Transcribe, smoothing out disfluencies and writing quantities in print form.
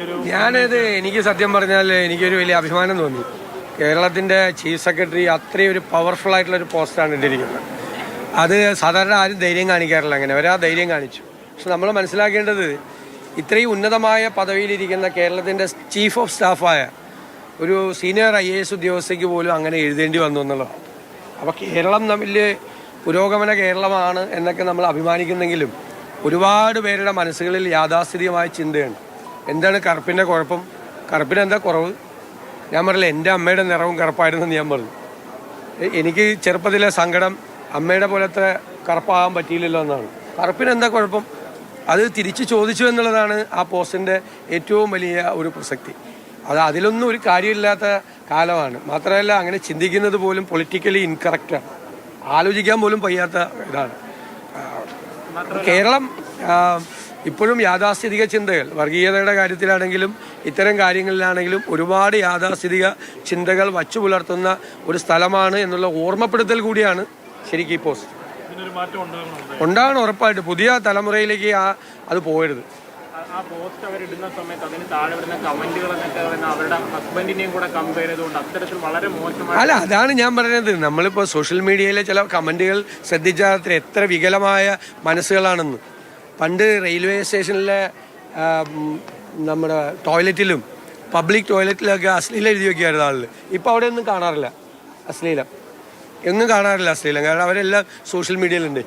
എനിക്ക് സത്യം പറഞ്ഞാൽ എനിക്കൊരു വലിയ അഭിമാനം തോന്നി. കേരളത്തിൻ്റെ ചീഫ് സെക്രട്ടറി അത്രയും ഒരു പവർഫുൾ ആയിട്ടുള്ളൊരു പോസ്റ്റാണ് ഇട്ടിരിക്കുന്നത്. അത് സാധാരണ ആരും ധൈര്യം കാണിക്കാറില്ല, അങ്ങനെ അവരാ ധൈര്യം കാണിച്ചു. പക്ഷെ നമ്മൾ മനസ്സിലാക്കേണ്ടത് ഇത്രയും ഉന്നതമായ പദവിയിലിരിക്കുന്ന കേരളത്തിൻ്റെ ചീഫ് ഓഫ് സ്റ്റാഫായ ഒരു സീനിയർ IAS ഉദ്യോഗസ്ഥയ്ക്ക് പോലും അങ്ങനെ എഴുതേണ്ടി വന്നു എന്നുള്ളതാണ്. അപ്പോൾ കേരളം തമ്മിൽ പുരോഗമന കേരളമാണ് എന്നൊക്കെ നമ്മൾ അഭിമാനിക്കുന്നെങ്കിലും ഒരുപാട് പേരുടെ മനസ്സുകളിൽ യാഥാസ്ഥിതികമായ ചിന്തയുണ്ട്. എന്താണ് കറുപ്പിൻ്റെ കുഴപ്പം? കറുപ്പിന് എന്താ കുറവ്? ഞാൻ പറഞ്ഞില്ല, എൻ്റെ അമ്മയുടെ നിറവും കറുപ്പായിരുന്നെന്ന് ഞാൻ പറഞ്ഞു. എനിക്ക് ചെറുപ്പത്തിലെ സങ്കടം അമ്മയുടെ പോലത്തെ കറുപ്പാകാൻ പറ്റിയില്ലല്ലോ എന്നാണ്. കറുപ്പിന് എന്താ കുഴപ്പം? അത് തിരിച്ച് ചോദിച്ചു എന്നുള്ളതാണ് ആ പോസ്റ്റിൻ്റെ ഏറ്റവും വലിയ ഒരു പ്രസക്തി. അതിലൊന്നും ഒരു കാര്യമില്ലാത്ത കാലമാണ്. മാത്രമല്ല, അങ്ങനെ ചിന്തിക്കുന്നത് പോലും പൊളിറ്റിക്കലി ഇൻകറക്റ്റാണ്. ആലോചിക്കാൻ പോലും വയ്യാത്ത ഇതാണ്. കേരളം ഇപ്പോഴും യാഥാസ്ഥിതിക ചിന്തകൾ, വർഗീയതയുടെ കാര്യത്തിലാണെങ്കിലും ഇത്തരം കാര്യങ്ങളിലാണെങ്കിലും ഒരുപാട് യാഥാസ്ഥിതിക ചിന്തകൾ വച്ചു പുലർത്തുന്ന ഒരു സ്ഥലമാണ് എന്നുള്ള ഓർമ്മപ്പെടുത്തൽ കൂടിയാണ് ശരിക്കും ഈ പോസ്റ്റ്. ഉണ്ടാകണം, ഉറപ്പായിട്ട്. പുതിയ തലമുറയിലേക്ക് അത് പോകരുത്. അല്ല, അതാണ് ഞാൻ പറയുന്നത്. നമ്മളിപ്പോൾ സോഷ്യൽ മീഡിയയിലെ ചില കമൻറ്റുകൾ ശ്രദ്ധിച്ചാൽ എത്ര വികലമായ മനസ്സുകളാണെന്ന്. പണ്ട് റെയിൽവേ സ്റ്റേഷനിലെ നമ്മുടെ ടോയ്ലറ്റിലും പബ്ലിക് ടോയ്ലറ്റിലൊക്കെ അശ്ലീലം എഴുതി വയ്ക്കുമായിരുന്നു ആളിൽ. ഇപ്പോൾ അവിടെ ഒന്നും കാണാറില്ല അശ്ലീലം, എങ്ങും കാണാറില്ല അശ്ലീലം. കാരണം അവരെല്ലാം സോഷ്യൽ മീഡിയയിലുണ്ട്.